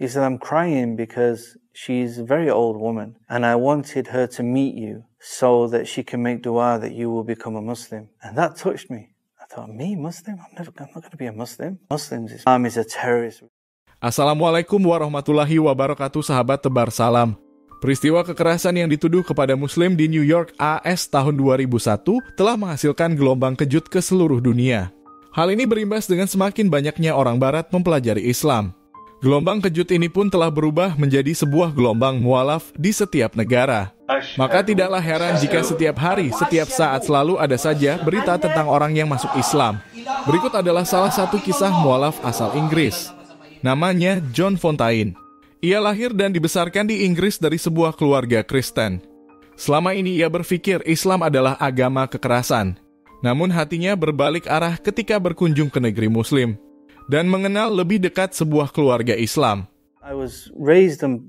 He said, I'm crying because she's a very old woman and I wanted her to meet you so that she can make dua that you will become a Muslim. And that touched me. I thought, me, Muslim? I'm not going to be a Muslim. Islam is a terrorist. Assalamualaikum warahmatullahi wabarakatuh, sahabat Tebar Salam. Peristiwa kekerasan yang dituduh kepada Muslim di New York, AS tahun 2001 telah menghasilkan gelombang kejut ke seluruh dunia. Hal ini berimbas dengan semakin banyaknya orang Barat mempelajari Islam. Gelombang kejut ini pun telah berubah menjadi sebuah gelombang mualaf di setiap negara. Maka tidaklah heran jika setiap hari, setiap saat selalu ada saja berita tentang orang yang masuk Islam. Berikut adalah salah satu kisah mualaf asal Inggris. Namanya John Fontain. Ia lahir dan dibesarkan di Inggris dari sebuah keluarga Kristen. Selama ini ia berfikir Islam adalah agama kekerasan. Namun hatinya berbalik arah ketika berkunjung ke negeri Muslim dan mengenal lebih dekat sebuah keluarga Islam. I was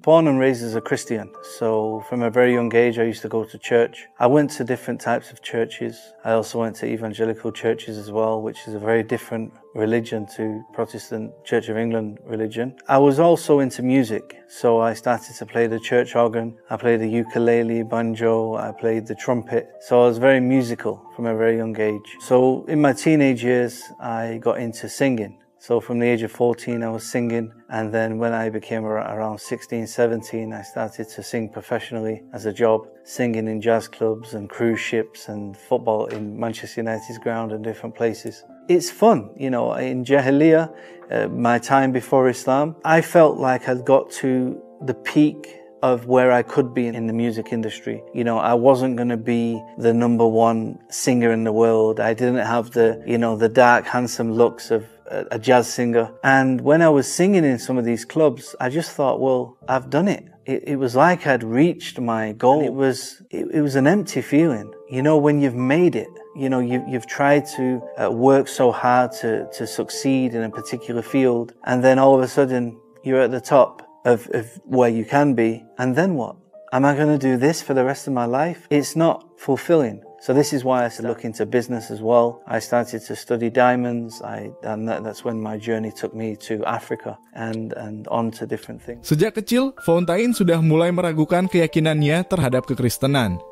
born and raised as a Christian. So from a very young age, I used to go to church. I went to different types of churches. I also went to evangelical churches as well, which is a very different religion to Protestant Church of England religion. I was also into music. So I started to play the church organ. I played the ukulele, banjo. I played the trumpet. So I was very musical from a very young age. So in my teenage years, I got into singing. So from the age of 14, I was singing. And then when I became around 16, 17, I started to sing professionally as a job, singing in jazz clubs and cruise ships and football in Manchester United's ground and different places. It's fun, you know, in Jahiliyyah, my time before Islam, I felt like I'd got to the peak of where I could be in the music industry. You know, I wasn't going to be the number one singer in the world. I didn't have the dark, handsome looks of a jazz singer. And when I was singing in some of these clubs, I just thought, well, I've done it. It was like I'd reached my goal. It was an empty feeling. You know, when you've made it, you know, you've tried to work so hard to succeed in a particular field. And then all of a sudden you're at the top of where you can be. And then what? Am I going to do this for the rest of my life? It's not fulfilling. So this is why I started looking into business as well. I started to study diamonds, and that's when my journey took me to Africa and on to different things. Sejak kecil, Fontain sudah mulai meragukan keyakinannya terhadap kekristenan.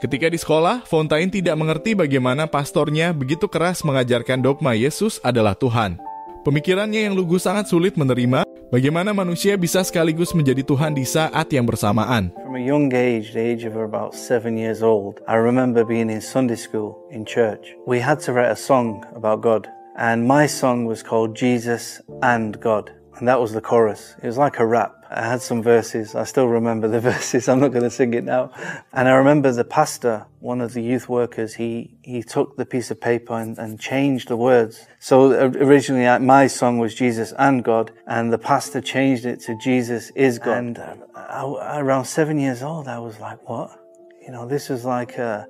Ketika di sekolah, Fontain tidak mengerti bagaimana pastornya begitu keras mengajarkan dogma Yesus adalah Tuhan. Pemikirannya yang lugu sangat sulit menerima bagaimana manusia bisa sekaligus menjadi Tuhan di saat yang bersamaan. From a young age, the age of about 7 years old, I remember being in Sunday school in church. We had to write a song about God, and my song was called Jesus and God. And that was the chorus. It was like a rap. I had some verses. I still remember the verses. I'm not going to sing it now. And I remember the pastor, one of the youth workers, he took the piece of paper and changed the words. So originally my song was Jesus and God, and the pastor changed it to Jesus is God. And around 7 years old, I was like, what? You know, this was like a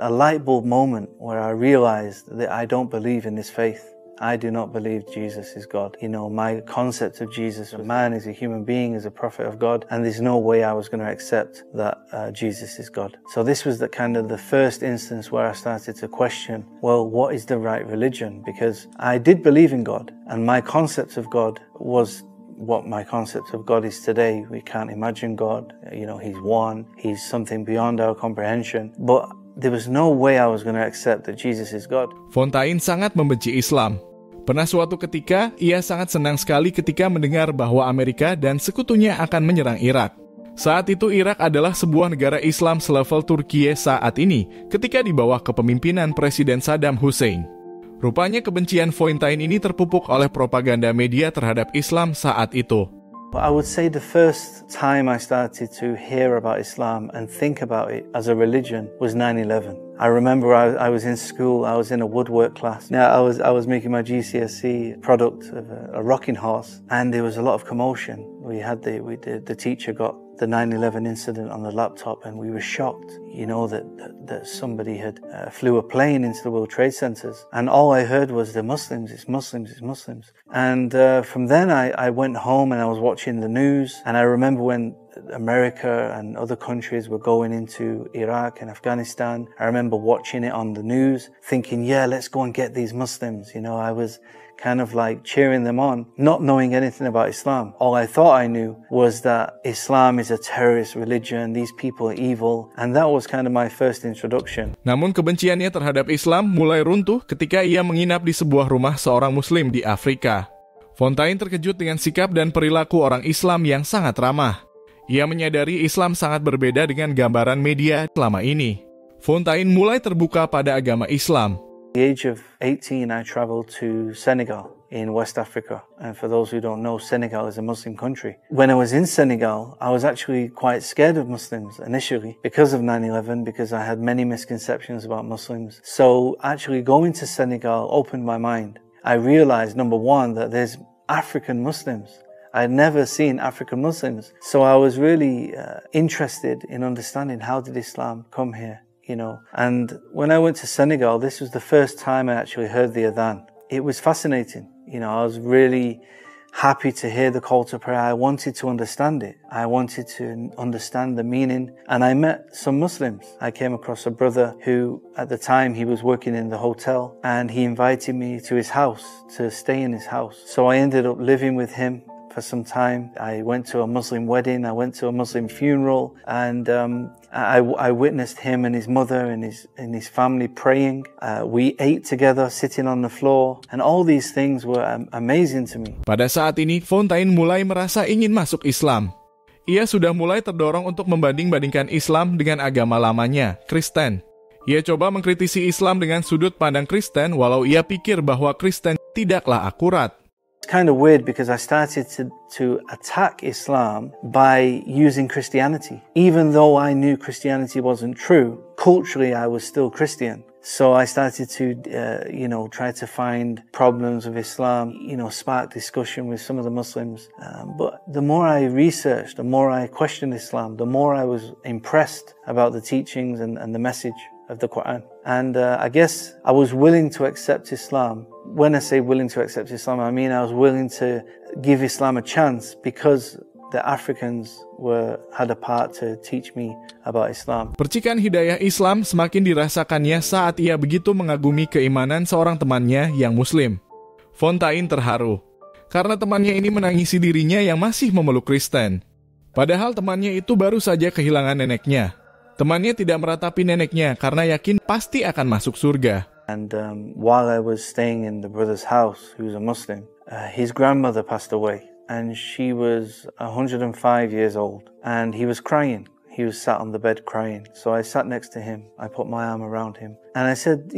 light bulb moment where I realized that I don't believe in this faith. I do not believe Jesus is God. You know, my concept of Jesus, a man is a human being, is a prophet of God, and there's no way I was going to accept that Jesus is God. So this was the first instance where I started to question, well, what is the right religion? Because I did believe in God, and my concept of God was what my concept of God is today. We can't imagine God. You know, He's one. He's something beyond our comprehension. But there was no way I was going to accept that Jesus is God. Fontain sangat membenci Islam. Pernah suatu ketika, ia sangat senang sekali ketika mendengar bahwa Amerika dan sekutunya akan menyerang Irak. Saat itu Irak adalah sebuah negara Islam selevel Turkiye saat ini, ketika di bawah kepemimpinan Presiden Saddam Hussein. Rupanya kebencian Fontain ini terpupuk oleh propaganda media terhadap Islam saat itu. I would say the first time I started to hear about Islam and think about it as a religion was 9/11. I remember I was in school, I was in a woodwork class. Now I was making my GCSE product of a rocking horse, and there was a lot of commotion. The teacher got the 9/11 incident on the laptop, and we were shocked, you know, that somebody had flew a plane into the World Trade Centers, and all I heard was the Muslims, it's Muslims, it's Muslims. And from then I went home and I was watching the news, and I remember when America and other countries were going into Iraq and Afghanistan, I remember watching it on the news, thinking, yeah, let's go and get these Muslims. You know, I was kind of like cheering them on, not knowing anything about Islam. All I thought I knew was that Islam is a terrorist religion, these people are evil, and that was kind of my first introduction. Namun kebenciannya terhadap Islam mulai runtuh ketika ia menginap di sebuah rumah seorang Muslim di Afrika. Fontain terkejut dengan sikap dan perilaku orang Islam yang sangat ramah. Ia menyadari Islam sangat berbeda dengan gambaran media selama ini. Fontain mulai terbuka pada agama Islam. At the age of 18, I traveled to Senegal in West Africa. And for those who don't know, Senegal is a Muslim country. When I was in Senegal, I was actually quite scared of Muslims initially because of 9/11, because I had many misconceptions about Muslims. So actually going to Senegal opened my mind. I realized, number one, that there's African Muslims. I had never seen African Muslims. So I was really interested in understanding, how did Islam come here? And when I went to Senegal, this was the first time I actually heard the adhan. It was fascinating. I was really happy to hear the call to prayer. I wanted to understand it. I wanted to understand the meaning. And I met some Muslims. I came across a brother who, at the time, he was working in the hotel, and he invited me to his house, to stay in his house. So I ended up living with him for some time. I went to a Muslim wedding, I went to a Muslim funeral, and I witnessed him and his mother and his family praying. We ate together, sitting on the floor, and all these things were amazing to me. Pada saat ini, Fontain mulai merasa ingin masuk Islam. Ia sudah mulai terdorong untuk membanding-bandingkan Islam dengan agama lamanya, Kristen. Ia coba mengkritisi Islam dengan sudut pandang Kristen, walau ia pikir bahwa Kristen tidaklah akurat. It's kind of weird because I started to attack Islam by using Christianity. Even though I knew Christianity wasn't true, culturally I was still Christian. So I started to, try to find problems with Islam, spark discussion with some of the Muslims. But the more I researched, the more I questioned Islam, the more I was impressed about the teachings and the message of the Quran. And I guess I was willing to accept Islam. When I say willing to accept Islam, I mean I was willing to give Islam a chance because the Africans had a part to teach me about Islam. Percikan hidayah Islam semakin dirasakannya saat ia begitu mengagumi keimanan seorang temannya yang Muslim. Fontain terharu karena temannya ini menangisi dirinya yang masih memeluk Kristen. Padahal temannya itu baru saja kehilangan neneknya. Temannya tidak meratapi neneknya karena yakin pasti akan masuk surga. And while I was staying in the brother's house, who was a Muslim, his grandmother passed away. And she was 105 years old. And he was crying. He was sat on the bed crying. So I sat next to him. I put my arm around him. And I said,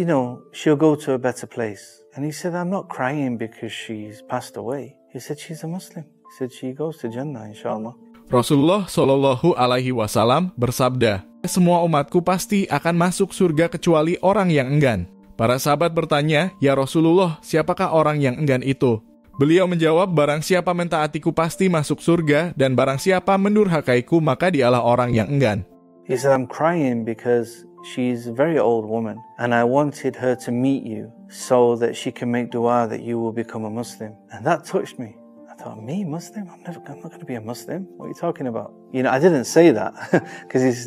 she'll go to a better place. And he said, I'm not crying because she's passed away. He said, she's a Muslim. He said, she goes to Jannah, inshallah. Rasulullah Shallallahu Alaihi Wasallam bersabda, semua umatku pasti akan masuk surga kecuali orang yang enggan. Para sahabat bertanya, ya Rasulullah, siapakah orang yang enggan itu? Beliau menjawab, barang siapa mentaatiku pasti masuk surga, dan barang siapa mendurhakaiku maka dialah orang yang enggan. He said, I'm crying because she's a very old woman, and I wanted her to meet you so that she can make dua that you will become a Muslim. And that touched me. I thought, me, Muslim? I'm not going to be a Muslim. What are you talking about? I didn't say that because he's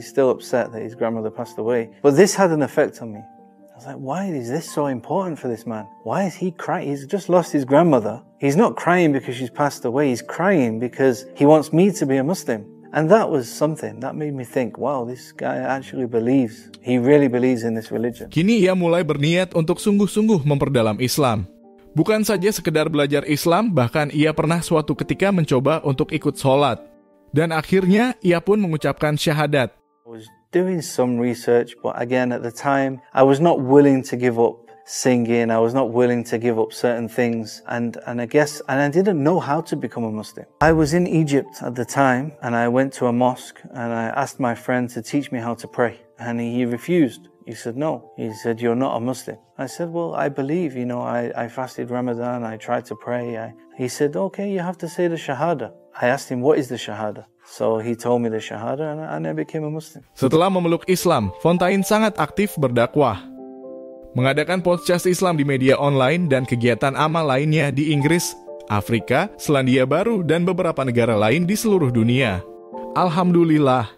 still upset that his grandmother passed away. But this had an effect on me. I was like, why is this so important for this man? Why is he crying? He's just lost his grandmother. He's not crying because she's passed away. He's crying because he wants me to be a Muslim. And that was something that made me think, wow, this guy actually believes. He really believes in this religion. Kini ia mulai berniat untuk sungguh-sungguh memperdalam Islam. Bukan saja sekedar belajar Islam, bahkan ia pernah suatu ketika mencoba untuk ikut sholat. Dan akhirnya ia pun mengucapkan syahadat. Doing some research, but again at the time I was not willing to give up singing. I was not willing to give up certain things, and I didn't know how to become a Muslim. I was in Egypt at the time, and I went to a mosque and I asked my friend to teach me how to pray, and he refused. He said no. He said, you're not a Muslim. I said, well, I believe, I fasted Ramadan, I tried to pray. He said, okay, you have to say the Shahada. I asked him, what is the Shahada? So he told me the Shahada and I became a Muslim. Setelah memeluk Islam, Fontain sangat aktif berdakwah. Mengadakan podcast Islam di media online dan kegiatan amal lainnya di Inggris, Afrika, Selandia Baru, dan beberapa negara lain di seluruh dunia. Alhamdulillah,